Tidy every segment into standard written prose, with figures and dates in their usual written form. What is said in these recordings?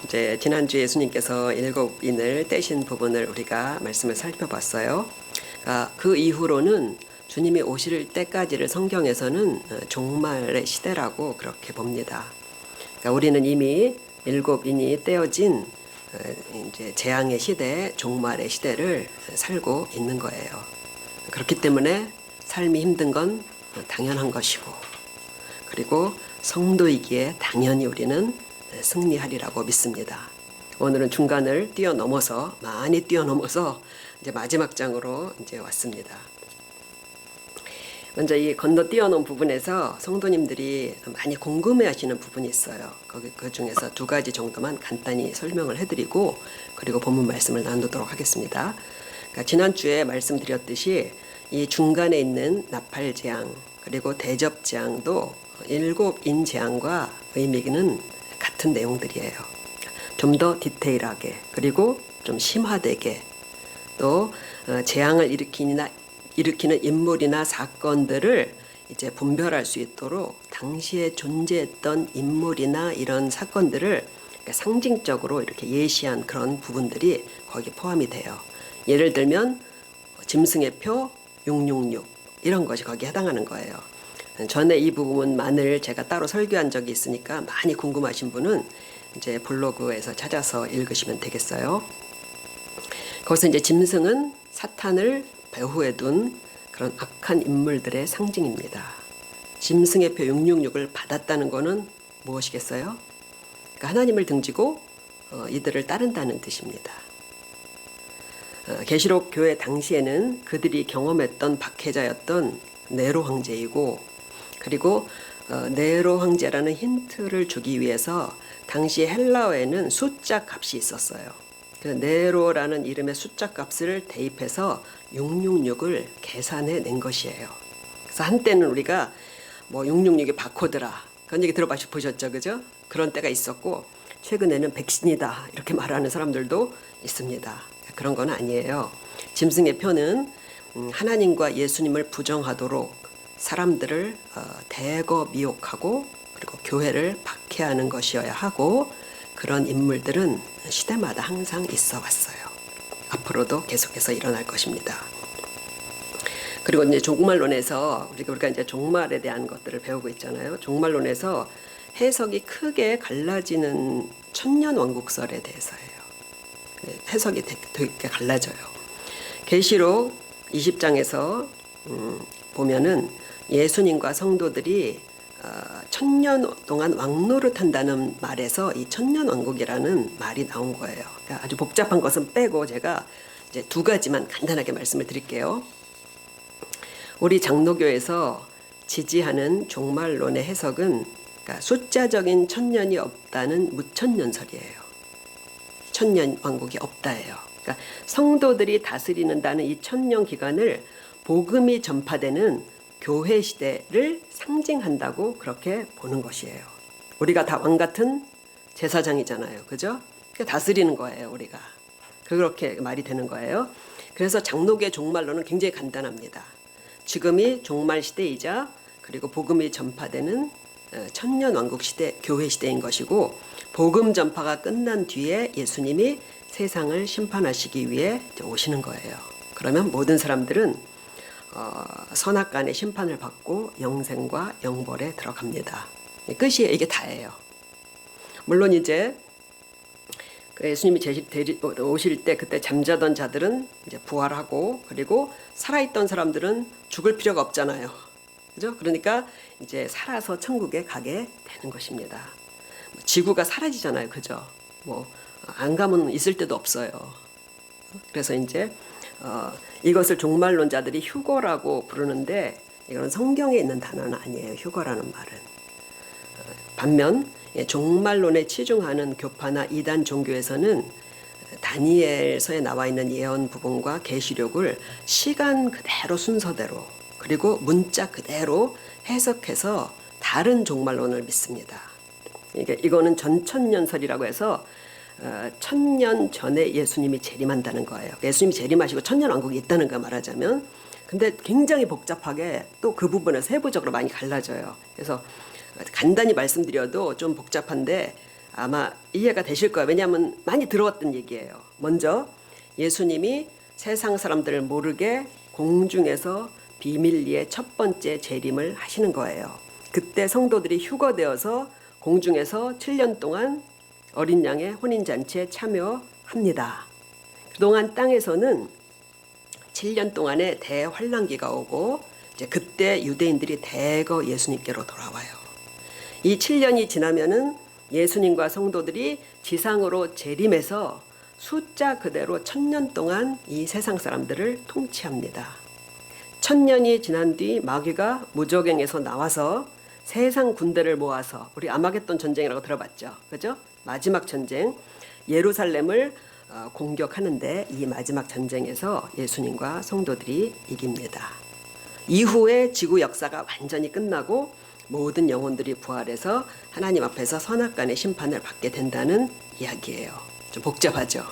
이제 지난주 예수님께서 일곱 인을 떼신 부분을 우리가 말씀을 살펴봤어요. 그 이후로는 주님이 오실 때까지를 성경에서는 종말의 시대라고 그렇게 봅니다. 우리는 이미 일곱 인이 떼어진 이제 재앙의 시대, 종말의 시대를 살고 있는 거예요. 그렇기 때문에 삶이 힘든 건 당연한 것이고, 그리고 성도이기에 당연히 우리는 승리하리라고 믿습니다. 오늘은 중간을 뛰어넘어서 많이 뛰어넘어서 이제 마지막 장으로 이제 왔습니다. 먼저 이 건너 뛰어넘은 부분에서 성도님들이 많이 궁금해하시는 부분이 있어요. 그 중에서 두 가지 정도만 간단히 설명을 해드리고 그리고 본문 말씀을 나누도록 하겠습니다. 지난주에 말씀드렸듯이 이 중간에 있는 나팔재앙 그리고 대접재앙도 일곱 인재앙과 의미는 같은 내용들이에요. 좀 더 디테일하게 그리고 좀 심화되게 또 재앙을 일으키는 인물이나 사건들을 이제 분별할 수 있도록 당시에 존재했던 인물이나 이런 사건들을 상징적으로 이렇게 예시한 그런 부분들이 거기 포함이 돼요. 예를 들면 짐승의 표 666 이런 것이 거기에 해당하는 거예요. 전에 이 부분만을 제가 따로 설교한 적이 있으니까 많이 궁금하신 분은 이제 블로그에서 찾아서 읽으시면 되겠어요. 거기서 이제 짐승은 사탄을 배후에 둔 그런 악한 인물들의 상징입니다. 짐승의 표 666을 받았다는 것은 무엇이겠어요? 그러니까 하나님을 등지고 이들을 따른다는 뜻입니다. 계시록 교회 당시에는 그들이 경험했던 박해자였던 네로 황제이고, 그리고 네로 황제라는 힌트를 주기 위해서 당시 헬라어에는 숫자 값이 있었어요. 네로라는 이름의 숫자 값을 대입해서 666을 계산해 낸 것이에요. 그래서 한때는 우리가 뭐 666이 바코드라 그런 얘기 들어보셨죠, 그죠? 그런 때가 있었고, 최근에는 백신이다 이렇게 말하는 사람들도 있습니다. 그런 건 아니에요. 짐승의 표는 하나님과 예수님을 부정하도록 사람들을 대거 미혹하고 그리고 교회를 박해하는 것이어야 하고, 그런 인물들은 시대마다 항상 있어 왔어요. 앞으로도 계속해서 일어날 것입니다. 그리고 이제 종말론에서 우리가 이제 종말에 대한 것들을 배우고 있잖아요. 종말론에서 해석이 크게 갈라지는 천년왕국설에 대해서예요. 해석이 되게 갈라져요. 계시록 20장에서 보면은 예수님과 성도들이 천년 동안 왕노릇한다는 말에서 이 천년왕국이라는 말이 나온 거예요. 그러니까 아주 복잡한 것은 빼고 제가 이제 두 가지만 간단하게 말씀을 드릴게요. 우리 장로교에서 지지하는 종말론의 해석은 그러니까 숫자적인 천년이 없다는 무천년설이에요. 천년 왕국이 없다예요. 그러니까 성도들이 다스리는다는 이 천년 기간을 복음이 전파되는 교회 시대를 상징한다고 그렇게 보는 것이에요. 우리가 다 왕 같은 제사장이잖아요, 그죠? 다스리는 거예요, 우리가. 그렇게 말이 되는 거예요. 그래서 장로교의 종말론은 굉장히 간단합니다. 지금이 종말 시대이자 그리고 복음이 전파되는 천년 왕국 시대, 교회 시대인 것이고, 복음 전파가 끝난 뒤에 예수님이 세상을 심판하시기 위해 오시는 거예요. 그러면 모든 사람들은 선악간의 심판을 받고 영생과 영벌에 들어갑니다. 끝이에요. 이게 다예요. 물론 이제 예수님이 오실 때 그때 잠자던 자들은 이제 부활하고, 그리고 살아있던 사람들은 죽을 필요가 없잖아요. 그죠? 그러니까 이제 살아서 천국에 가게 되는 것입니다. 지구가 사라지잖아요. 그죠? 뭐 안 가면 있을 데도 없어요. 그래서 이제 이것을 종말론자들이 휴거라고 부르는데, 이건 성경에 있는 단어는 아니에요. 휴거라는 말은. 반면 종말론에 치중하는 교파나 이단 종교에서는 다니엘서에 나와 있는 예언 부분과 계시록을 시간 그대로 순서대로 그리고 문자 그대로 해석해서 다른 종말론을 믿습니다. 이거는 전천년설이라고 해서 천년 전에 예수님이 재림한다는 거예요. 예수님이 재림하시고 천년왕국이 있다는 거 말하자면. 근데 굉장히 복잡하게 또 그 부분을 세부적으로 많이 갈라져요. 그래서 간단히 말씀드려도 좀 복잡한데 아마 이해가 되실 거예요. 왜냐하면 많이 들어왔던 얘기예요. 먼저 예수님이 세상 사람들을 모르게 공중에서 비밀리에 첫 번째 재림을 하시는 거예요. 그때 성도들이 휴거되어서 공중에서 7년 동안 어린 양의 혼인잔치에 참여합니다. 그동안 땅에서는 7년 동안의 대환란기가 오고 이제 그때 유대인들이 대거 예수님께로 돌아와요. 이 7년이 지나면은 예수님과 성도들이 지상으로 재림해서 숫자 그대로 1000년 동안 이 세상 사람들을 통치합니다. 1000년이 지난 뒤 마귀가 무저갱에서 나와서 세상 군대를 모아서 우리 아마겟돈 전쟁이라고 들어봤죠. 그죠? 마지막 전쟁 예루살렘을 공격하는데 이 마지막 전쟁에서 예수님과 성도들이 이깁니다. 이후에 지구 역사가 완전히 끝나고 모든 영혼들이 부활해서 하나님 앞에서 선악간의 심판을 받게 된다는 이야기예요. 좀 복잡하죠.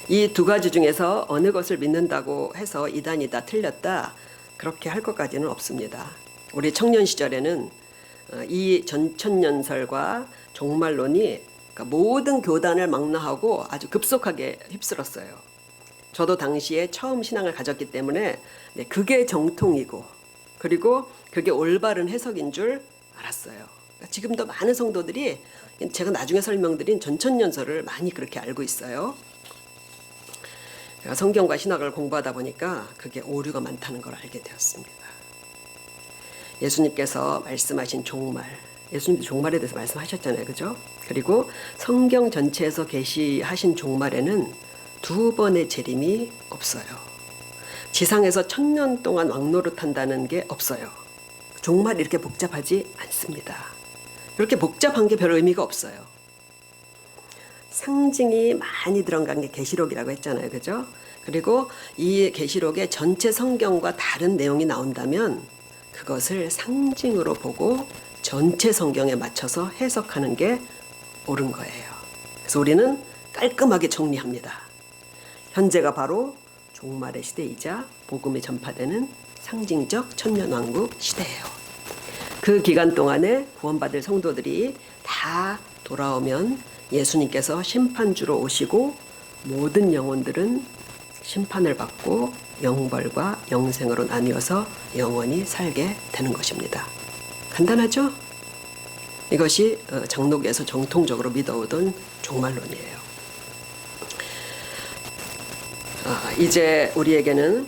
이 두 가지 중에서 어느 것을 믿는다고 해서 이단이다 틀렸다 그렇게 할 것까지는 없습니다. 우리 청년 시절에는 이 전천년설과 종말론이 그러니까 모든 교단을 망라하고 아주 급속하게 휩쓸었어요. 저도 당시에 처음 신앙을 가졌기 때문에 그게 정통이고 그리고 그게 올바른 해석인 줄 알았어요. 그러니까 지금도 많은 성도들이 제가 나중에 설명드린 전천년설을 많이 그렇게 알고 있어요. 제가 성경과 신학을 공부하다 보니까 그게 오류가 많다는 걸 알게 되었습니다. 예수님께서 말씀하신 종말, 예수님도 종말에 대해서 말씀하셨잖아요. 그죠? 그리고 성경 전체에서 계시하신 종말에는 두 번의 재림이 없어요. 지상에서 1000년 동안 왕노릇한다는 게 없어요. 종말이 이렇게 복잡하지 않습니다. 이렇게 복잡한 게 별 의미가 없어요. 상징이 많이 들어간 게 계시록이라고 했잖아요. 그죠? 그리고 이 계시록의 전체 성경과 다른 내용이 나온다면 그것을 상징으로 보고 전체 성경에 맞춰서 해석하는 게 옳은 거예요. 그래서 우리는 깔끔하게 정리합니다. 현재가 바로 종말의 시대이자 복음이 전파되는 상징적 천년왕국 시대예요. 그 기간 동안에 구원받을 성도들이 다 돌아오면 예수님께서 심판주로 오시고 모든 영혼들은 심판을 받고 영벌과 영생으로 나뉘어서 영원히 살게 되는 것입니다. 간단하죠? 이것이 장로교에서 정통적으로 믿어오던 종말론이에요. 이제 우리에게는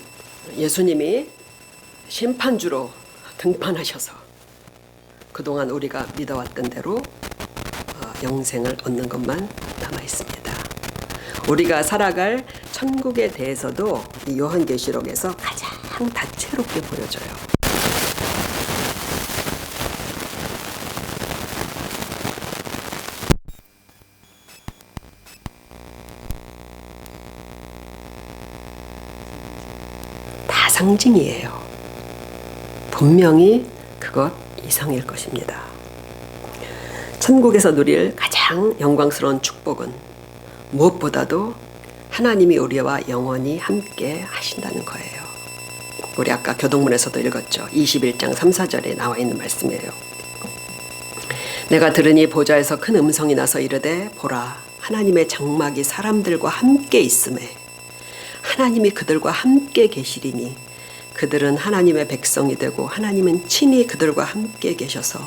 예수님이 심판주로 등판하셔서 그동안 우리가 믿어왔던 대로 영생을 얻는 것만 남아 있습니다. 우리가 살아갈 천국에 대해서도 이 요한계시록에서 가장 다채롭게 보여줘요. 다 상징이에요. 분명히 그것 이상일 것입니다. 천국에서 누릴 가장 영광스러운 축복은 무엇보다도 하나님이 우리와 영원히 함께 하신다는 거예요. 우리 아까 교동문에서도 읽었죠. 21장 3, 4절에 나와 있는 말씀이에요. 내가 들으니 보좌에서 큰 음성이 나서 이르되 보라 하나님의 장막이 사람들과 함께 있음에 하나님이 그들과 함께 계시리니 그들은 하나님의 백성이 되고 하나님은 친히 그들과 함께 계셔서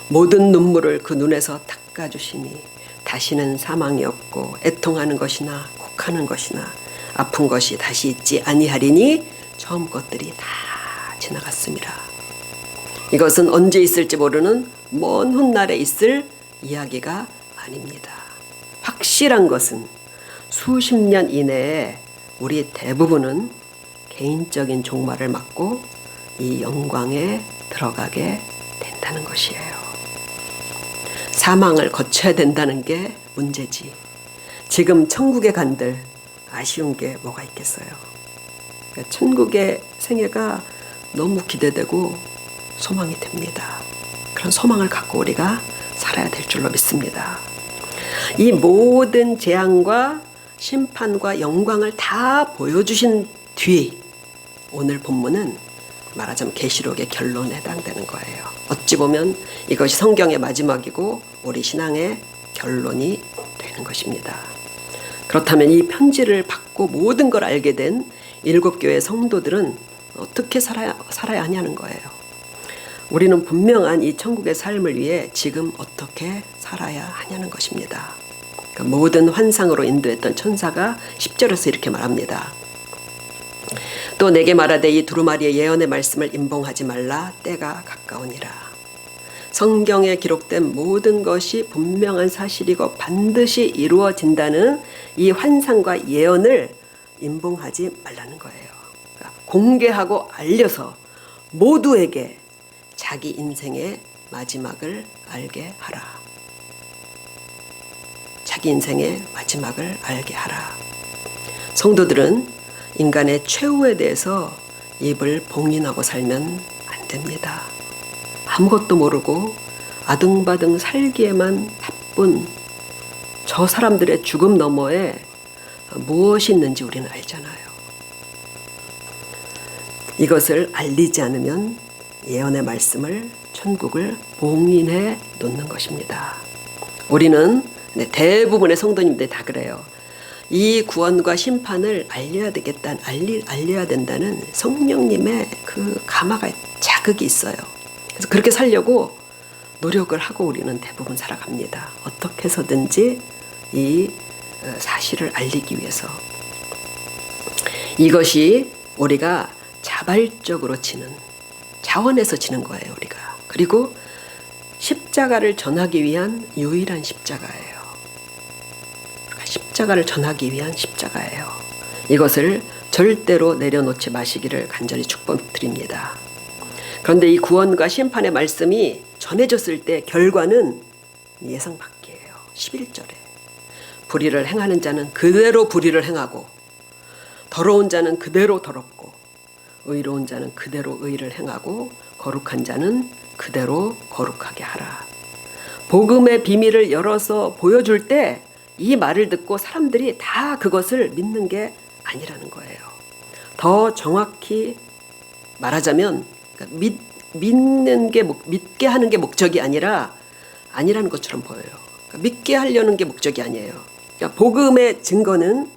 모든 눈물을 그 눈에서 닦아주시니 다시는 사망이 없고 애통하는 것이나 곡하는 것이나 아픈 것이 다시 있지 아니하리니 처음 것들이 다 지나갔습니다. 이것은 언제 있을지 모르는 먼 훗날에 있을 이야기가 아닙니다. 확실한 것은 수십 년 이내에 우리 대부분은 개인적인 종말을 맞고 이 영광에 들어가게 된다는 것이에요. 사망을 거쳐야 된다는 게 문제지. 지금 천국에 간들 아쉬운 게 뭐가 있겠어요. 그러니까 천국의 생애가 너무 기대되고 소망이 됩니다. 그런 소망을 갖고 우리가 살아야 될 줄로 믿습니다. 이 모든 재앙과 심판과 영광을 다 보여주신 뒤 오늘 본문은 말하자면 계시록의 결론에 해당되는 거예요. 어찌 보면 이것이 성경의 마지막이고 우리 신앙의 결론이 되는 것입니다. 그렇다면 이 편지를 받고 모든 걸 알게 된 7교회 성도들은 어떻게 살아야 하냐는 거예요. 우리는 분명한 이 천국의 삶을 위해 지금 어떻게 살아야 하냐는 것입니다. 그러니까 모든 환상으로 인도했던 천사가 10절에서 이렇게 말합니다. 또 내게 말하되 이 두루마리의 예언의 말씀을 임봉하지 말라. 때가 가까우니라. 성경에 기록된 모든 것이 분명한 사실이고 반드시 이루어진다는 이 환상과 예언을 임봉하지 말라는 거예요. 그러니까 공개하고 알려서 모두에게 자기 인생의 마지막을 알게 하라. 자기 인생의 마지막을 알게 하라. 성도들은 인간의 최후에 대해서 입을 봉인하고 살면 안 됩니다. 아무것도 모르고 아등바등 살기에만 바쁜 저 사람들의 죽음 너머에 무엇이 있는지 우리는 알잖아요. 이것을 알리지 않으면 예언의 말씀을, 천국을 봉인해 놓는 것입니다. 우리는 대부분의 성도님들이 다 그래요. 이 구원과 심판을 알려야 된다는 성령님의 그 감화가 자극이 있어요. 그래서 그렇게 살려고 노력을 하고 우리는 대부분 살아갑니다. 어떻게 해서든지 이 사실을 알리기 위해서. 이것이 우리가 자발적으로 지는, 자원해서 지는 거예요, 우리가. 그리고 십자가를 전하기 위한 유일한 십자가예요. 십자가를 전하기 위한 십자가예요. 이것을 절대로 내려놓지 마시기를 간절히 축복드립니다. 그런데 이 구원과 심판의 말씀이 전해졌을 때 결과는 예상 밖이에요. 11절에 불의를 행하는 자는 그대로 불의를 행하고 더러운 자는 그대로 더럽고 의로운 자는 그대로 의를 행하고 거룩한 자는 그대로 거룩하게 하라. 복음의 비밀을 열어서 보여줄 때 이 말을 듣고 사람들이 다 그것을 믿는 게 아니라는 거예요. 더 정확히 말하자면 믿게 하는 게 목적이 아니라는 것처럼 보여요. 그러니까 믿게 하려는 게 목적이 아니에요. 그러니까 복음의 증거는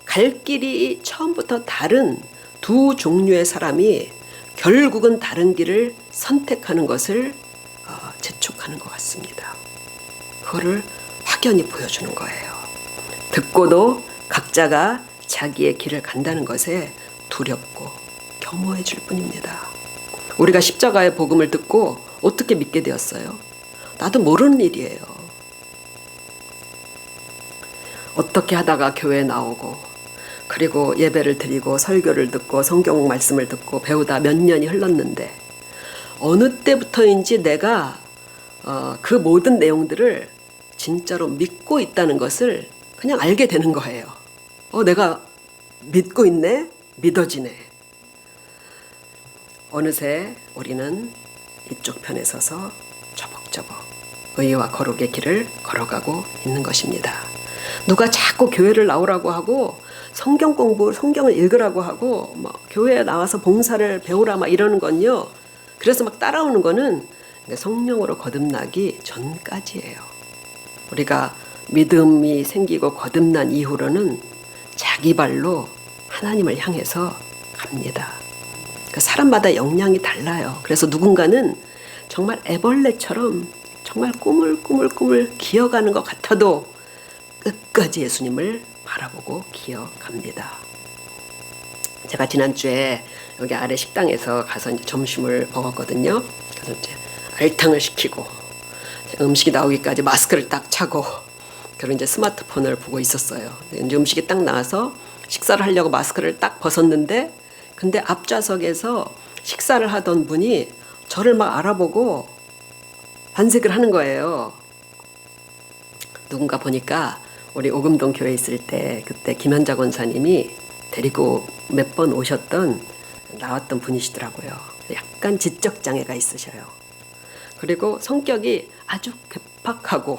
갈 길이 처음부터 다른 두 종류의 사람이 결국은 다른 길을 선택하는 것을 재촉하는 것 같습니다. 그거를 확연히 보여주는 거예요. 듣고도 각자가 자기의 길을 간다는 것에 두렵고 겸허해질 뿐입니다. 우리가 십자가의 복음을 듣고 어떻게 믿게 되었어요? 나도 모르는 일이에요. 어떻게 하다가 교회에 나오고 그리고 예배를 드리고 설교를 듣고 성경 말씀을 듣고 배우다 몇 년이 흘렀는데 어느 때부터인지 내가 그 모든 내용들을 진짜로 믿고 있다는 것을 그냥 알게 되는 거예요. 내가 믿고 있네? 믿어지네. 어느새 우리는 이쪽 편에 서서 저벅저벅 의와 거룩의 길을 걸어가고 있는 것입니다. 누가 자꾸 교회를 나오라고 하고 성경 공부, 성경을 읽으라고 하고 교회에 나와서 봉사를 배우라 이러는 건요. 그래서 따라오는 거는 성령으로 거듭나기 전까지예요. 우리가 믿음이 생기고 거듭난 이후로는 자기 발로 하나님을 향해서 갑니다. 사람마다 역량이 달라요. 그래서 누군가는 정말 애벌레처럼 정말 꿈을 기어가는 것 같아도 끝까지 예수님을 바라보고 기어갑니다. 제가 지난주에 여기 아래 식당에서 가서 이제 점심을 먹었거든요. 그래서 이제 알탕을 시키고 음식이 나오기까지 마스크를 딱 차고 그리고 이제 스마트폰을 보고 있었어요. 이제 음식이 딱 나와서 식사를 하려고 마스크를 딱 벗었는데 근데 앞좌석에서 식사를 하던 분이 저를 알아보고 반색을 하는 거예요. 누군가 보니까 우리 오금동 교회 있을 때 그때 김현자 권사님이 데리고 몇 번 나왔던 분이시더라고요. 약간 지적장애가 있으셔요. 그리고 성격이 아주 괴팍하고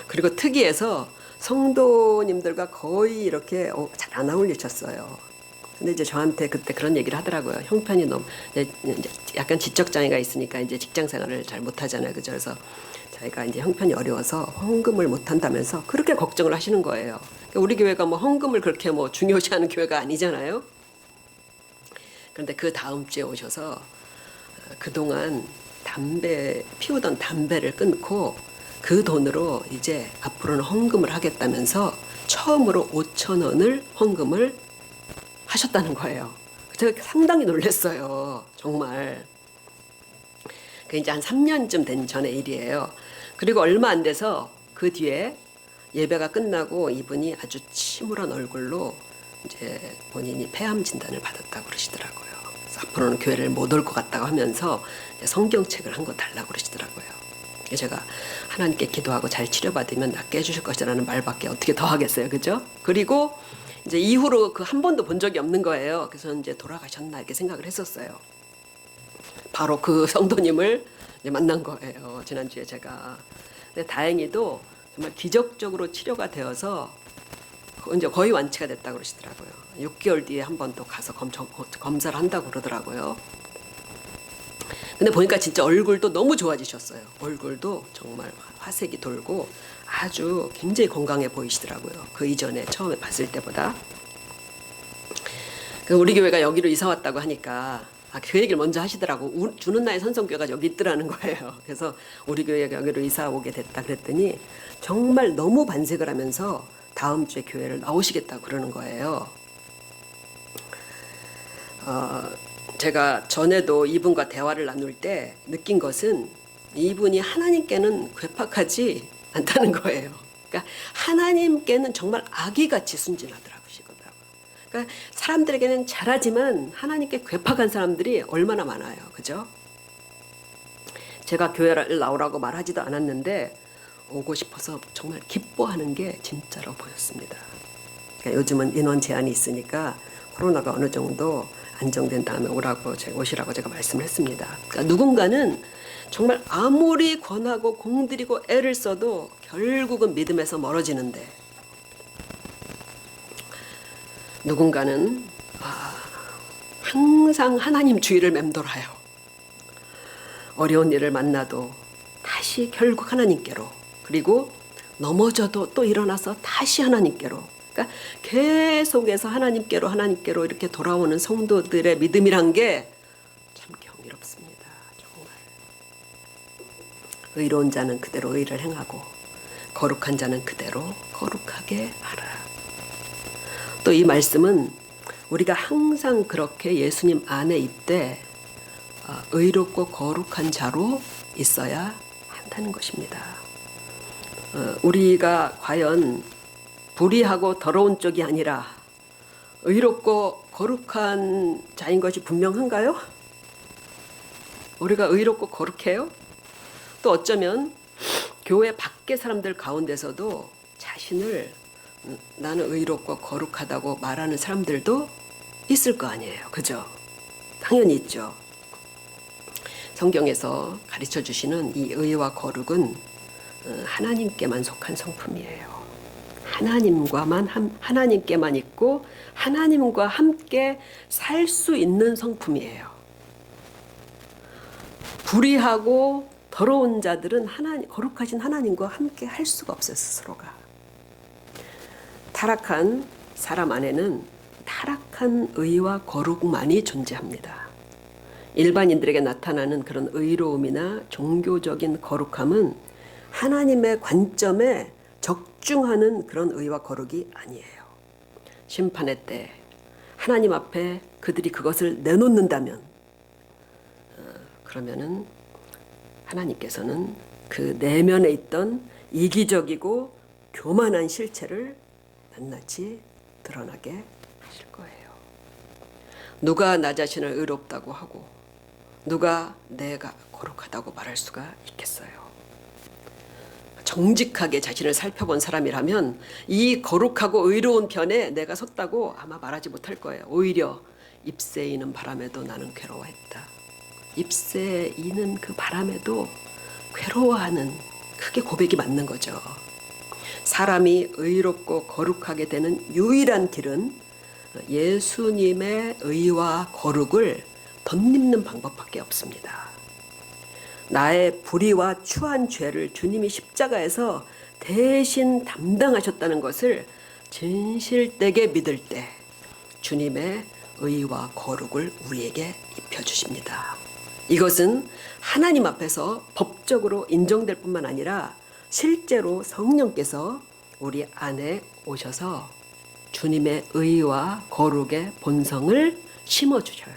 그리고 특이해서 성도님들과 거의 이렇게 잘 안 어울리셨어요. 근데 이제 저한테 그때 그런 얘기를 하더라고요. 형편이 너무 이제 약간 지적 장애가 있으니까 이제 직장 생활을 잘 못하잖아요. 그죠? 그래서 자기가 이제 형편이 어려워서 헌금을 못한다면서 그렇게 걱정을 하시는 거예요. 그러니까 우리 교회가 뭐 헌금을 그렇게 뭐 중요시하는 교회가 아니잖아요. 그런데 그 다음 주에 오셔서 그동안 피우던 담배를 끊고 그 돈으로 이제 앞으로는 헌금을 하겠다면서 처음으로 5,000원을 헌금을 하셨다는 거예요. 제가 상당히 놀랐어요. 정말. 그 이제 한 3년쯤 된 전의 일이에요. 그리고 얼마 안 돼서 그 뒤에 예배가 끝나고 이분이 아주 침울한 얼굴로 이제 본인이 폐암 진단을 받았다고 그러시더라고요. 그래서 앞으로는 교회를 못 올 것 같다고 하면서 성경책을 한 권 달라고 그러시더라고요. 제가 하나님께 기도하고 잘 치료받으면 낫게 해주실 것이라는 말밖에 어떻게 더 하겠어요. 그죠? 그리고 이제 이후로 그 한 번도 본 적이 없는 거예요. 그래서 이제 돌아가셨나 이렇게 생각을 했었어요. 바로 그 성도님을 이제 만난 거예요. 지난주에 제가. 근데 다행히도 정말 기적적으로 치료가 되어서 이제 거의 완치가 됐다고 그러시더라고요. 6개월 뒤에 한 번 또 가서 검사를 한다고 그러더라고요. 근데 보니까 진짜 얼굴도 너무 좋아지셨어요. 얼굴도 정말 화색이 돌고 아주 굉장히 건강해 보이시더라고요. 그 이전에 처음에 봤을 때보다. 우리 교회가 여기로 이사 왔다고 하니까 그 얘기를 먼저 하시더라고. 주는 나의 선성교회가 여기 있더라는 거예요. 그래서 우리 교회가 여기로 이사 오게 됐다 그랬더니 정말 너무 반색을 하면서 다음 주에 교회를 나오시겠다고 그러는 거예요. 제가 전에도 이분과 대화를 나눌 때 느낀 것은 이분이 하나님께는 괴팍하지 않다는 거예요. 그러니까 하나님께는 정말 아기같이 순진하더라고요. 그러니까 사람들에게는 잘하지만 하나님께 괴팍한 사람들이 얼마나 많아요. 그죠? 제가 교회를 나오라고 말하지도 않았는데 오고 싶어서 정말 기뻐하는 게 진짜로 보였습니다. 그러니까 요즘은 인원 제한이 있으니까 코로나가 어느 정도 안정된 다음에 오시라고 제가 말씀을 했습니다. 그러니까 누군가는 정말 아무리 권하고 공들이고 애를 써도 결국은 믿음에서 멀어지는데 누군가는 항상 하나님 주위를 맴돌아요. 어려운 일을 만나도 다시 결국 하나님께로, 그리고 넘어져도 또 일어나서 다시 하나님께로, 그러니까 계속해서 하나님께로 이렇게 돌아오는 성도들의 믿음이란 게 참 경이롭습니다. 정말. 의로운 자는 그대로 의를 행하고 거룩한 자는 그대로 거룩하게 하라. 또 이 말씀은 우리가 항상 그렇게 예수님 안에 있되 의롭고 거룩한 자로 있어야 한다는 것입니다. 우리가 과연 불의하고 더러운 쪽이 아니라 의롭고 거룩한 자인 것이 분명한가요? 우리가 의롭고 거룩해요? 또 어쩌면 교회 밖의 사람들 가운데서도 자신을 나는 의롭고 거룩하다고 말하는 사람들도 있을 거 아니에요. 그죠? 당연히 있죠. 성경에서 가르쳐 주시는 이 의와 거룩은 하나님께만 속한 성품이에요. 하나님께만 있고 하나님과 함께 살 수 있는 성품이에요. 불의하고 더러운 자들은 거룩하신 하나님과 함께 할 수가 없어요. 스스로가. 타락한 사람 안에는 타락한 의와 거룩만이 존재합니다. 일반인들에게 나타나는 그런 의로움이나 종교적인 거룩함은 하나님의 관점에 적중하는 그런 의와 거룩이 아니에요. 심판의 때 하나님 앞에 그들이 그것을 내놓는다면 그러면은 하나님께서는 그 내면에 있던 이기적이고 교만한 실체를 낱낱이 드러나게 하실 거예요. 누가 나 자신을 의롭다고 하고 누가 내가 거룩하다고 말할 수가 있겠어요. 정직하게 자신을 살펴본 사람이라면 이 거룩하고 의로운 편에 내가 섰다고 아마 말하지 못할 거예요. 오히려 잎새 이는 바람에도 나는 괴로워했다. 잎새 이는 그 바람에도 괴로워하는, 그게 고백이 맞는 거죠. 사람이 의롭고 거룩하게 되는 유일한 길은 예수님의 의와 거룩을 덧입는 방법밖에 없습니다. 나의 불의와 추한 죄를 주님이 십자가에서 대신 담당하셨다는 것을 진실되게 믿을 때 주님의 의와 거룩을 우리에게 입혀주십니다. 이것은 하나님 앞에서 법적으로 인정될 뿐만 아니라 실제로 성령께서 우리 안에 오셔서 주님의 의와 거룩의 본성을 심어주셔요.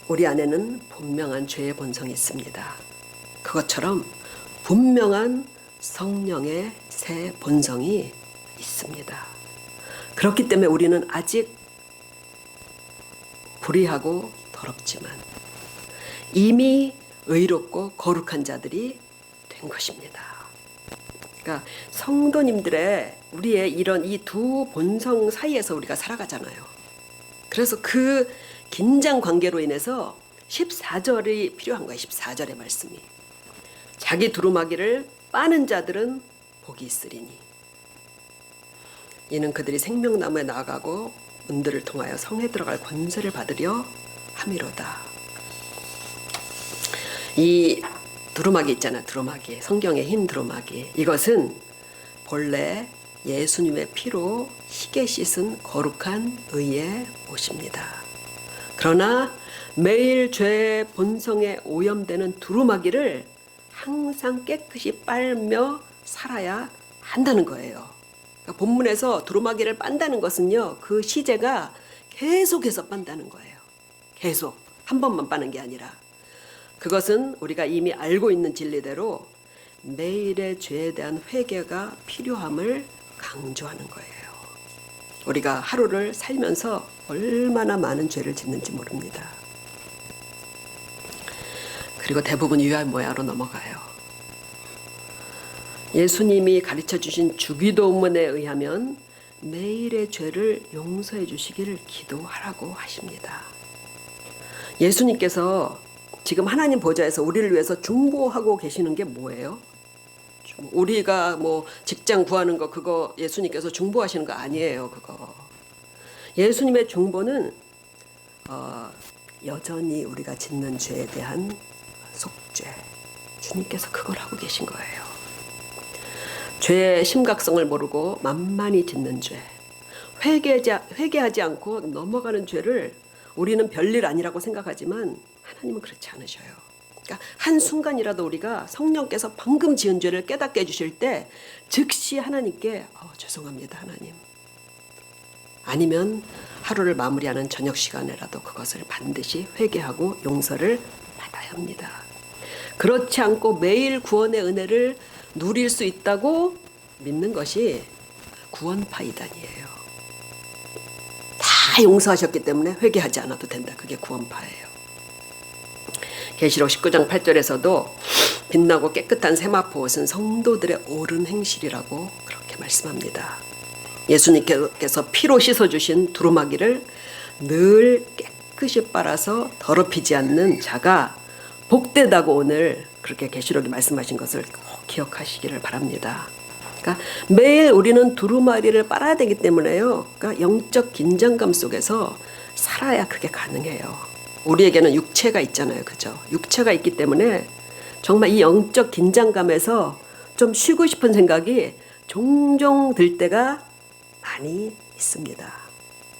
우리 안에는 분명한 죄의 본성이 있습니다. 그것처럼 분명한 성령의 새 본성이 있습니다. 그렇기 때문에 우리는 아직 불의하고 더럽지만 이미 의롭고 거룩한 자들이 된 것입니다. 그러니까 성도님들의 우리의 이런 이 두 본성 사이에서 우리가 살아가잖아요. 그래서 그 긴장 관계로 인해서 14절이 필요한 거예요. 14절의 말씀이. 자기 두루마기를 빠는 자들은 복이 있으리니 이는 그들이 생명나무에 나아가고 문들을 통하여 성에 들어갈 권세를 받으려 함이로다. 이 두루마기 있잖아. 두루마기. 성경의 흰 두루마기. 이것은 본래 예수님의 피로 희게 씻은 거룩한 의의 옷입니다. 그러나 매일 죄의 본성에 오염되는 두루마기를 항상 깨끗이 빨며 살아야 한다는 거예요. 그러니까 본문에서 두루마기를 빤다는 것은요, 그 시제가 계속해서 빤다는 거예요. 계속. 한 번만 빠는 게 아니라. 그것은 우리가 이미 알고 있는 진리대로 매일의 죄에 대한 회개가 필요함을 강조하는 거예요. 우리가 하루를 살면서 얼마나 많은 죄를 짓는지 모릅니다. 그리고 대부분 유야무야로 넘어가요. 예수님이 가르쳐 주신 주기도문에 의하면 매일의 죄를 용서해 주시기를 기도하라고 하십니다. 예수님께서 지금 하나님 보좌에서 우리를 위해서 중보하고 계시는 게 뭐예요? 우리가 뭐 직장 구하는 거 그거 예수님께서 중보하시는 거 아니에요. 그거. 예수님의 중보는 여전히 우리가 짓는 죄에 대한 속죄. 주님께서 그걸 하고 계신 거예요. 죄의 심각성을 모르고 만만히 짓는 죄. 회개하지 않고 넘어가는 죄를 우리는 별일 아니라고 생각하지만 하나님은 그렇지 않으셔요. 그러니까 한순간이라도 우리가 성령께서 방금 지은 죄를 깨닫게 해주실 때 즉시 하나님께 죄송합니다 하나님. 아니면 하루를 마무리하는 저녁 시간에라도 그것을 반드시 회개하고 용서를 받아야 합니다. 그렇지 않고 매일 구원의 은혜를 누릴 수 있다고 믿는 것이 구원파 이단이에요. 다 용서하셨기 때문에 회개하지 않아도 된다. 그게 구원파예요. 계시록 19장 8절에서도 빛나고 깨끗한 세마포 옷은 성도들의 옳은 행실이라고 그렇게 말씀합니다. 예수님께서 피로 씻어주신 두루마기를 늘 깨끗이 빨아서 더럽히지 않는 자가 복되다고 오늘 그렇게 계시록이 말씀하신 것을 꼭 기억하시기를 바랍니다. 그러니까 매일 우리는 두루마리를 빨아야 되기 때문에요. 그러니까 영적 긴장감 속에서 살아야 그게 가능해요. 우리에게는 육체가 있잖아요. 그죠? 육체가 있기 때문에 정말 이 영적 긴장감에서 좀 쉬고 싶은 생각이 종종 들 때가 많이 있습니다.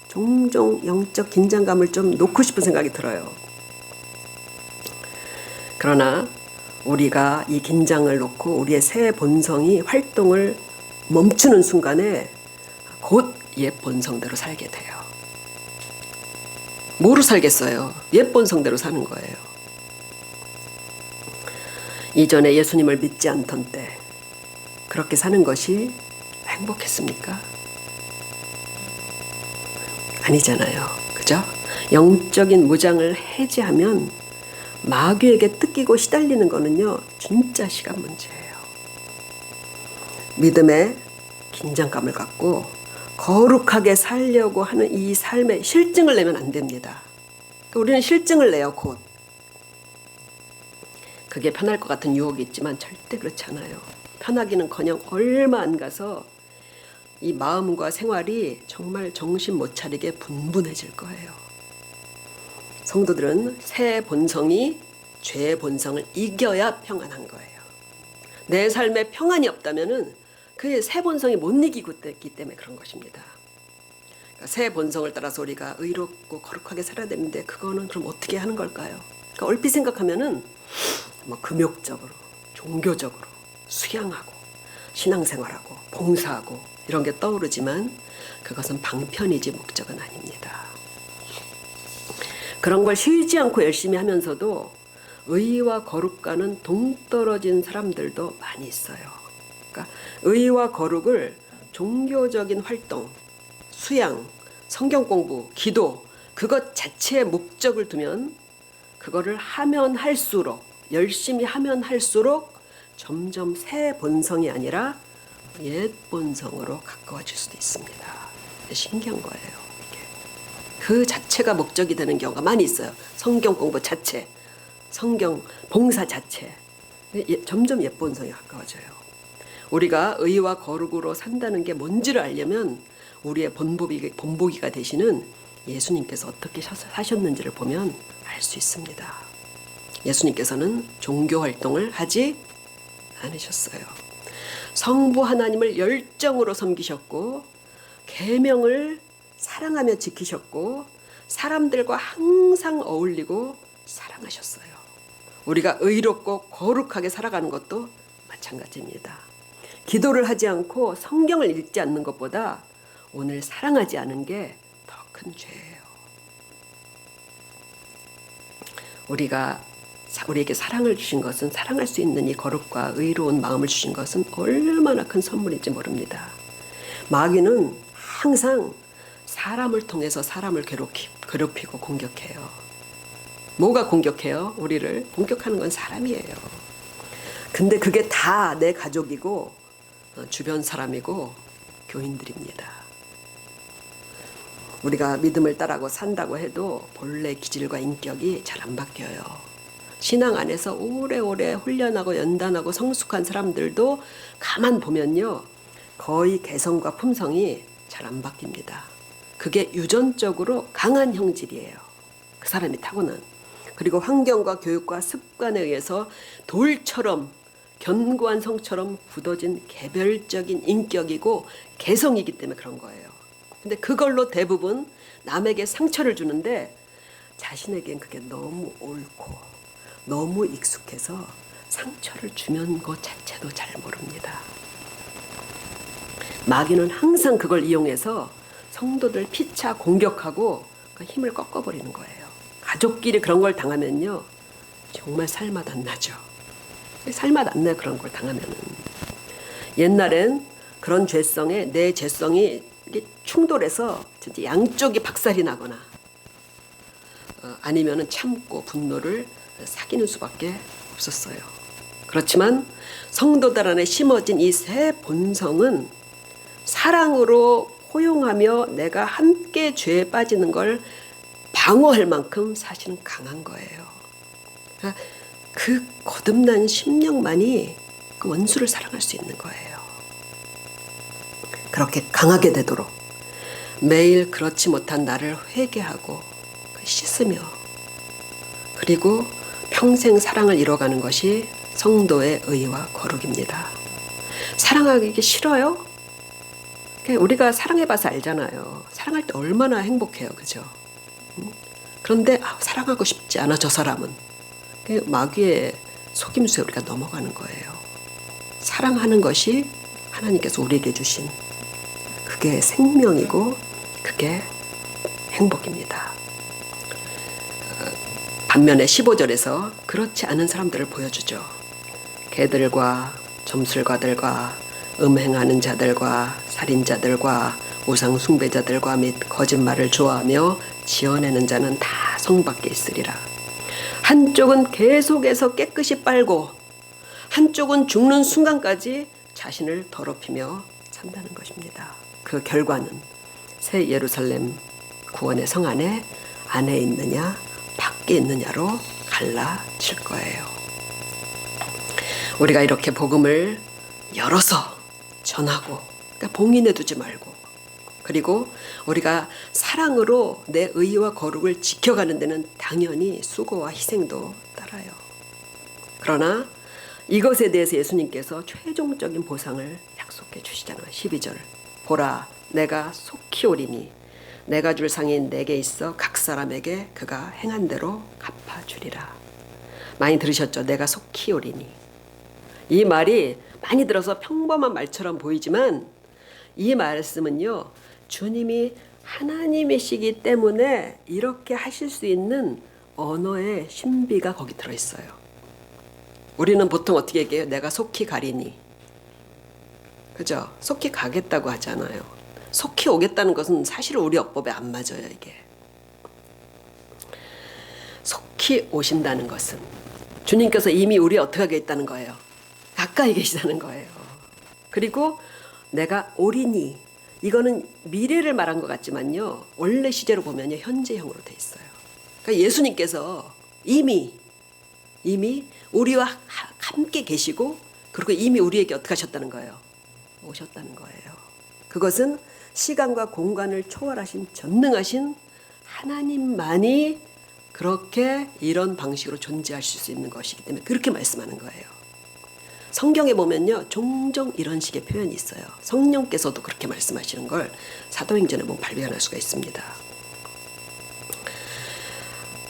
종종 영적 긴장감을 좀 놓고 싶은 생각이 들어요. 그러나 우리가 이 긴장을 놓고 우리의 새 본성이 활동을 멈추는 순간에 곧 옛 본성대로 살게 돼요. 뭐로 살겠어요? 옛 본성대로 사는 거예요. 이전에 예수님을 믿지 않던 때 그렇게 사는 것이 행복했습니까? 아니잖아요. 그죠? 영적인 무장을 해제하면 마귀에게 뜯기고 시달리는 거는요, 진짜 시간 문제예요. 믿음의 긴장감을 갖고 거룩하게 살려고 하는 이 삶에 실증을 내면 안 됩니다. 그러니까 우리는 실증을 내요, 곧. 그게 편할 것 같은 유혹이 있지만 절대 그렇지 않아요. 편하기는커녕 얼마 안 가서 이 마음과 생활이 정말 정신 못 차리게 분분해질 거예요. 성도들은 새 본성이 죄의 본성을 이겨야 평안한 거예요. 내 삶에 평안이 없다면은 그 새 본성이 못 이기고 있기 때문에 그런 것입니다. 그러니까 새 본성을 따라서 우리가 의롭고 거룩하게 살아야 되는데 그거는 그럼 어떻게 하는 걸까요? 그러니까 얼핏 생각하면은 뭐 금욕적으로, 종교적으로 수양하고 신앙생활하고 봉사하고 이런 게 떠오르지만 그것은 방편이지 목적은 아닙니다. 그런 걸 쉬지 않고 열심히 하면서도 의와 거룩과는 동떨어진 사람들도 많이 있어요. 그러니까 의와 거룩을 종교적인 활동, 수양, 성경 공부, 기도 그것 자체의 목적을 두면 그거를 하면 할수록 열심히 하면 할수록 점점 새 본성이 아니라 옛 본성으로 가까워질 수도 있습니다. 신기한 거예요. 이게. 그 자체가 목적이 되는 경우가 많이 있어요. 성경 공부 자체, 성경 봉사 자체 점점 옛 본성이 가까워져요. 우리가 의와 거룩으로 산다는 게 뭔지를 알려면 우리의 본보기가 되시는 예수님께서 어떻게 사셨는지를 보면 알 수 있습니다. 예수님께서는 종교 활동을 하지 않으셨어요. 성부 하나님을 열정으로 섬기셨고 계명을 사랑하며 지키셨고 사람들과 항상 어울리고 사랑하셨어요. 우리가 의롭고 거룩하게 살아가는 것도 마찬가지입니다. 기도를 하지 않고 성경을 읽지 않는 것보다 오늘 사랑하지 않은 게 더 큰 죄예요. 우리에게 사랑을 주신 것은 사랑할 수 있는 이 거룩과 의로운 마음을 주신 것은 얼마나 큰 선물인지 모릅니다. 마귀는 항상 사람을 통해서 사람을 괴롭히고 공격해요. 뭐가 공격해요? 우리를 공격하는 건 사람이에요. 근데 그게 다 내 가족이고 주변 사람이고 교인들입니다. 우리가 믿음을 따라고 산다고 해도 본래 기질과 인격이 잘 안 바뀌어요. 신앙 안에서 오래오래 훈련하고 연단하고 성숙한 사람들도 가만 보면요. 거의 개성과 품성이 잘 안 바뀝니다. 그게 유전적으로 강한 형질이에요. 그 사람이 타고난. 그리고 환경과 교육과 습관에 의해서 돌처럼 견고한 성처럼 굳어진 개별적인 인격이고 개성이기 때문에 그런 거예요. 근데 그걸로 대부분 남에게 상처를 주는데 자신에겐 그게 너무 옳고 너무 익숙해서 상처를 주면 것 자체도 잘 모릅니다. 마귀는 항상 그걸 이용해서 성도들 피차 공격하고 그 힘을 꺾어버리는 거예요. 가족끼리 그런 걸 당하면요 정말 살맛 안 나죠. 살맛 안 나요. 그런 걸 당하면은. 옛날엔 그런 죄성에 내 죄성이 충돌해서 진짜 양쪽이 박살이 나거나 아니면은 참고 분노를 사귀는 수밖에 없었어요. 그렇지만 성도들 안에 심어진 이 새 본성은 사랑으로 포용하며 내가 함께 죄에 빠지는 걸 방어할 만큼 사실은 강한 거예요. 그 거듭난 심령만이 그 원수를 사랑할 수 있는 거예요. 그렇게 강하게 되도록 매일 그렇지 못한 나를 회개하고 씻으며 그리고 평생 사랑을 이뤄가는 것이 성도의 의와 거룩입니다. 사랑하기 싫어요? 우리가 사랑해봐서 알잖아요. 사랑할 때 얼마나 행복해요. 그죠? 그런데 사랑하고 싶지 않아 저 사람은. 마귀의 속임수에 우리가 넘어가는 거예요. 사랑하는 것이 하나님께서 우리에게 주신 그게 생명이고 그게 행복입니다. 반면에 15절에서 그렇지 않은 사람들을 보여주죠. 개들과 점술가들과 음행하는 자들과 살인자들과 우상 숭배자들과 및 거짓말을 좋아하며 지어내는 자는 다 성 밖에 있으리라. 한쪽은 계속해서 깨끗이 빨고 한쪽은 죽는 순간까지 자신을 더럽히며 산다는 것입니다. 그 결과는 새 예루살렘 구원의 성 안에 있느냐 밖에 있느냐로 갈라질 거예요. 우리가 이렇게 복음을 열어서 전하고 그러니까 봉인해 두지 말고, 그리고 우리가 사랑으로 내 의와 거룩을 지켜가는 데는 당연히 수고와 희생도 따라요. 그러나 이것에 대해서 예수님께서 최종적인 보상을 약속해 주시잖아요. 12절. 보라, 내가 속히 오리니 내가 줄 상이 내게 있어 각 사람에게 그가 행한 대로 갚아주리라. 많이 들으셨죠? 내가 속히 오리니. 이 말이 많이 들어서 평범한 말처럼 보이지만 이 말씀은요, 주님이 하나님이시기 때문에 이렇게 하실 수 있는 언어의 신비가 거기 들어있어요. 우리는 보통 어떻게 얘기해요? 내가 속히 가리니. 그죠? 속히 가겠다고 하잖아요. 속히 오겠다는 것은 사실 우리 어법에 안 맞아요, 이게. 속히 오신다는 것은 주님께서 이미 우리 어떻게 하게 있다는 거예요. 가까이 계시다는 거예요. 그리고 내가 오리니, 이거는 미래를 말한 것 같지만요, 원래 시제로 보면요, 현재형으로 돼 있어요. 그러니까 예수님께서 이미 우리와 함께 계시고, 그리고 이미 우리에게 어떻게 하셨다는 거예요? 오셨다는 거예요. 그것은 시간과 공간을 초월하신 전능하신 하나님만이 그렇게 이런 방식으로 존재하실 수 있는 것이기 때문에 그렇게 말씀하는 거예요. 성경에 보면요, 종종 이런 식의 표현이 있어요. 성령께서도 그렇게 말씀하시는 걸 사도행전에 보면 발견할 수가 있습니다.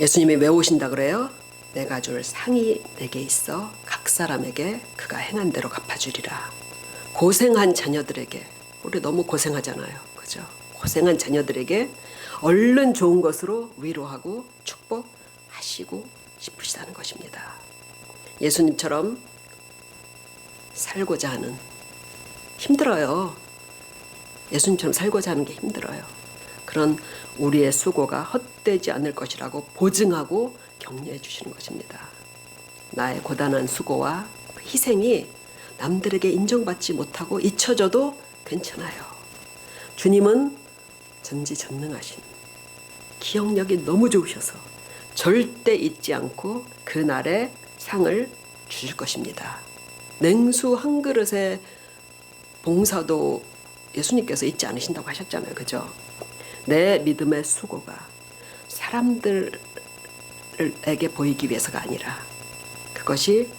예수님이 왜 오신다 그래요? 내가 줄 상이 내게 있어 각 사람에게 그가 행한 대로 갚아주리라. 고생한 자녀들에게, 우리 너무 고생하잖아요. 그죠? 고생한 자녀들에게 얼른 좋은 것으로 위로하고 축복하시고 싶으시다는 것입니다. 예수님처럼 살고자 하는, 힘들어요. 예수님처럼 살고자 하는 게 힘들어요. 그런 우리의 수고가 헛되지 않을 것이라고 보증하고 격려해 주시는 것입니다. 나의 고단한 수고와 희생이 남들에게 인정받지 못하고 잊혀져도 괜찮아요. 주님은 전지전능하신, 기억력이 너무 좋으셔서 절대 잊지 않고 그날의 상을 주실 것입니다. 냉수 한 그릇의 봉사도 예수님께서 잊지 않으신다고 하셨잖아요. 그죠? 내 믿음의 수고가 사람들에게 보이기 위해서가 아니라 그것이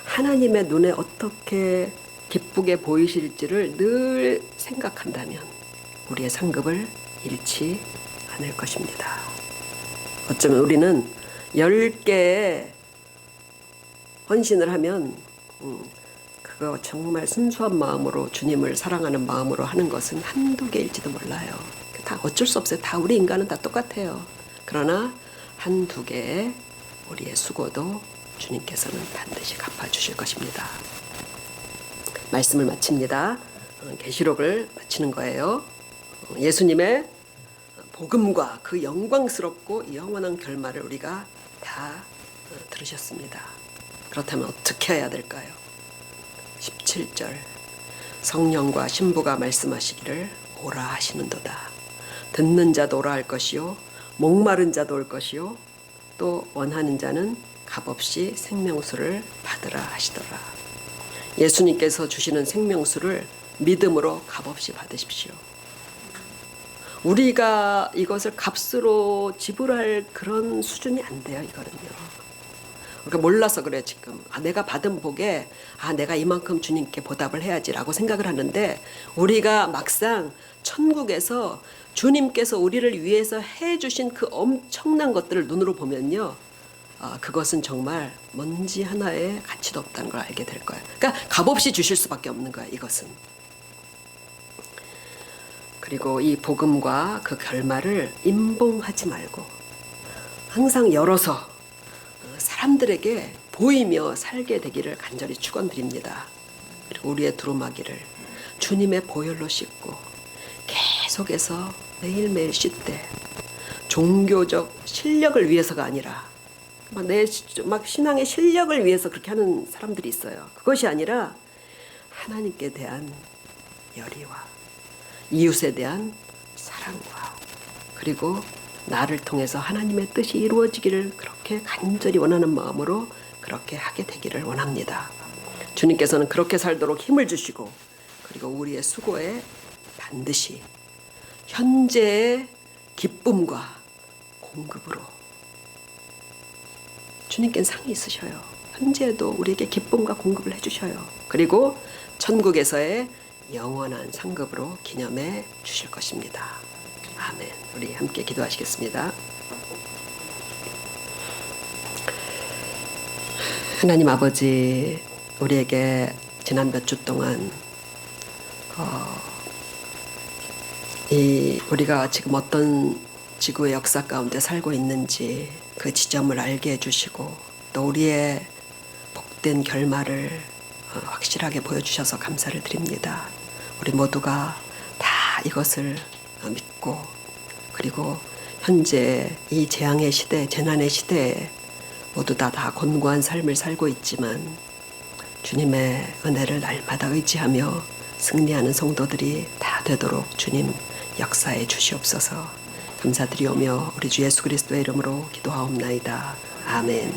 하나님의 눈에 어떻게 기쁘게 보이실지를 늘 생각한다면 우리의 상급을 잃지 않을 것입니다. 어쩌면 우리는 10개의 헌신을 하면 그거 정말 순수한 마음으로 주님을 사랑하는 마음으로 하는 것은 한두 개일지도 몰라요. 다 어쩔 수 없어요. 다 우리 인간은 다 똑같아요. 그러나 한두 개의 우리의 수고도 주님께서는 반드시 갚아주실 것입니다. 말씀을 마칩니다. 계시록을 마치는 거예요. 예수님의 복음과 그 영광스럽고 영원한 결말을 우리가 다 들으셨습니다. 그렇다면 어떻게 해야 될까요? 17절, 성령과 신부가 말씀하시기를 오라 하시는도다. 듣는 자도 오라 할 것이요 목마른 자도 올 것이요 또 원하는 자는 값없이 생명수를 받으라 하시더라. 예수님께서 주시는 생명수를 믿음으로 값없이 받으십시오. 우리가 이것을 값으로 지불할 그런 수준이 안 돼요. 이거는요. 그러니까 몰라서 그래 지금. 내가 받은 복에 내가 이만큼 주님께 보답을 해야지라고 생각을 하는데, 우리가 막상 천국에서 주님께서 우리를 위해서 해주신 그 엄청난 것들을 눈으로 보면요, 그것은 정말 먼지 하나의 가치도 없다는 걸 알게 될 거예요. 그러니까 값없이 주실 수밖에 없는 거예요. 이것은. 그리고 이 복음과 그 결말을 임봉하지 말고 항상 열어서 사람들에게 보이며 살게 되기를 간절히 축원드립니다. 그리고 우리의 두루마기를 주님의 보혈로 씻고 계속해서 매일매일 씻되, 종교적 실력을 위해서가 아니라 내 신앙의 실력을 위해서 그렇게 하는 사람들이 있어요. 그것이 아니라 하나님께 대한 열의와 이웃에 대한 사랑과, 그리고 나를 통해서 하나님의 뜻이 이루어지기를 그렇게 간절히 원하는 마음으로 그렇게 하게 되기를 원합니다. 주님께서는 그렇게 살도록 힘을 주시고, 그리고 우리의 수고에 반드시 현재의 기쁨과 공급으로 주님께는 상이 있으셔요. 현재에도 우리에게 기쁨과 공급을 해주셔요. 그리고 천국에서의 영원한 상급으로 기념해 주실 것입니다. 아멘. 우리 함께 기도하시겠습니다. 하나님 아버지, 우리에게 지난 몇 주 동안 우리가 지금 어떤 지구의 역사 가운데 살고 있는지 그 지점을 알게 해주시고 또 우리의 복된 결말을 확실하게 보여주셔서 감사를 드립니다. 우리 모두가 다 이것을 믿고 그리고 현재 이 재앙의 시대, 재난의 시대에 모두 다 곤고한 삶을 살고 있지만 주님의 은혜를 날마다 의지하며 승리하는 성도들이 다 되도록 주님 역사해 주시옵소서. 감사드리오며 우리 주 예수 그리스도의 이름으로 기도하옵나이다. 아멘.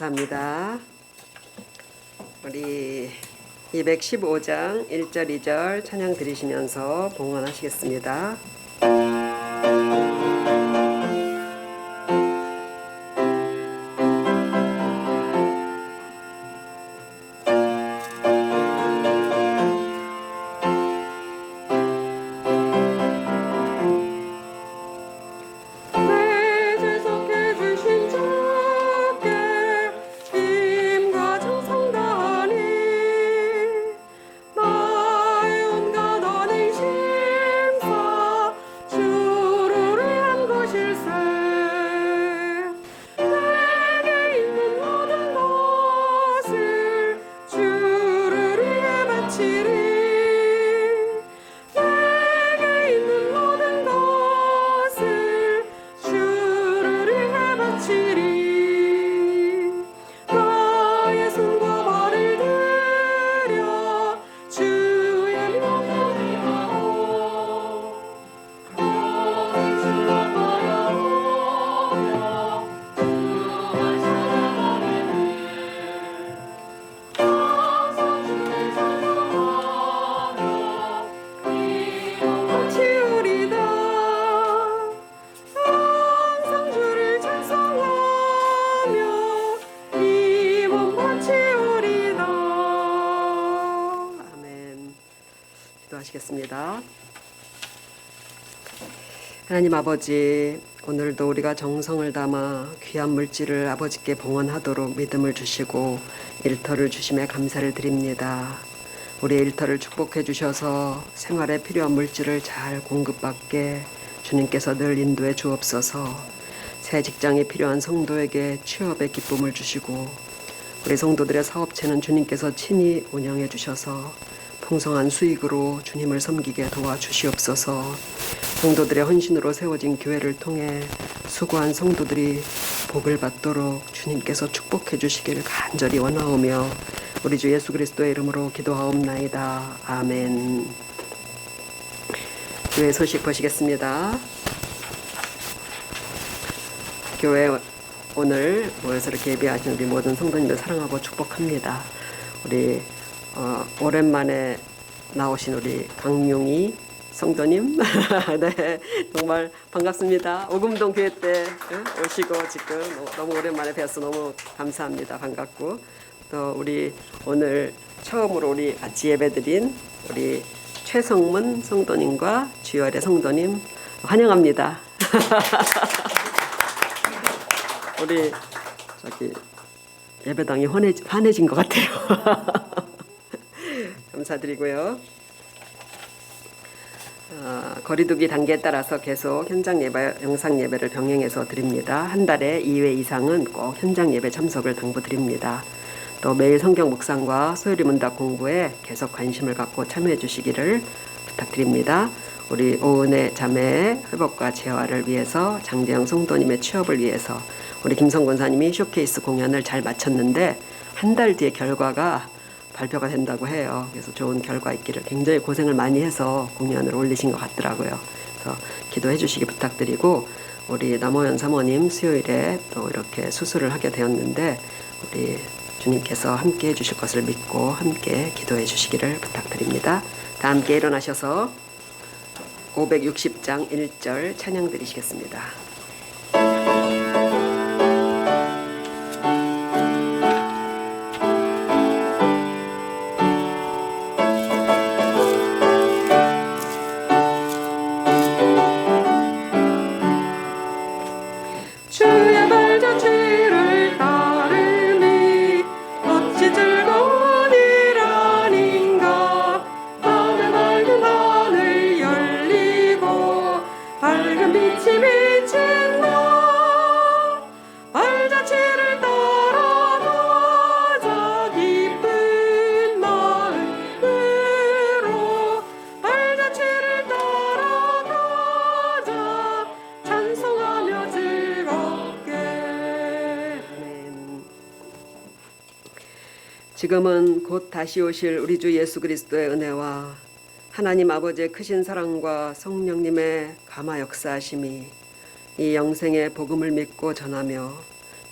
감사합니다. 우리 215장 1절 2절 찬양 드리시면서 봉헌하시겠습니다. 기도하시겠습니다. 하나님 아버지, 오늘도 우리가 정성을 담아 귀한 물질을 아버지께 봉헌하도록 믿음을 주시고 일터를 주심에 감사를 드립니다. 우리의 일터를 축복해 주셔서 생활에 필요한 물질을 잘 공급받게 주님께서 늘 인도해 주옵소서. 새 직장이 필요한 성도에게 취업의 기쁨을 주시고 우리 성도들의 사업체는 주님께서 친히 운영해 주셔서 풍성한 수익으로 주님을 섬기게 도와주시옵소서. 성도들의 헌신으로 세워진 교회를 통해 수고한 성도들이 복을 받도록 주님께서 축복해 주시기를 간절히 원하오며 우리 주 예수 그리스도의 이름으로 기도하옵나이다. 아멘. 교회 소식 보시겠습니다. 교회 오늘 모여서 이렇게 예배하신 우리 모든 성도님들 사랑하고 축복합니다. 우리 오랜만에 나오신 우리 강용희 성도님 네, 정말 반갑습니다. 오금동 교회 때 오시고 지금 너무 오랜만에 뵈어서 너무 감사합니다. 반갑고 또 우리 오늘 처음으로 우리 같이 예배드린 우리 최성문 성도님과 주열의 성도님 환영합니다. 우리 저기 예배당이 환해진 것 같아요. 감사드리고요. 거리두기 단계에 따라서 계속 현장 예배, 영상 예배를 병행해서 드립니다. 한 달에 2회 이상은 꼭 현장 예배 참석을 당부드립니다. 또 매일 성경 묵상과 소요리 문답 공부에 계속 관심을 갖고 참여해 주시기를 부탁드립니다. 우리 오은혜 자매의 회복과 재활을 위해서 장대영 성도님의 취업을 위해서 우리 김성 권사님이 쇼케이스 공연을 잘 마쳤는데 한 달 뒤에 결과가 발표가 된다고 해요. 그래서 좋은 결과 있기를 굉장히 고생을 많이 해서 공연을 올리신 것 같더라고요. 그래서 기도해 주시기 부탁드리고 우리 남호연 사모님 수요일에 또 이렇게 수술을 하게 되었는데 우리 주님께서 함께 해 주실 것을 믿고 함께 기도해 주시기를 부탁드립니다. 다 함께 일어나셔서 560장 1절 찬양 드리시겠습니다. 지금은 곧 다시 오실 우리 주 예수 그리스도의 은혜와 하나님 아버지의 크신 사랑과 성령님의 감화 역사하심이 이 영생의 복음을 믿고 전하며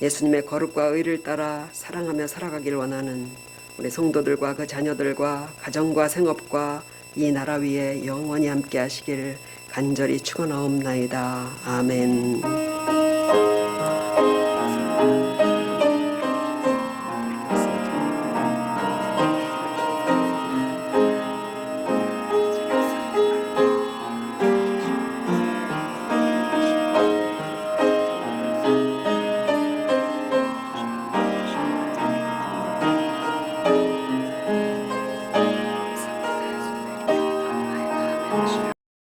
예수님의 거룩과 의를 따라 사랑하며 살아가길 원하는 우리 성도들과 그 자녀들과 가정과 생업과 이 나라 위에 영원히 함께 하시기를 간절히 축원하옵나이다. 아멘.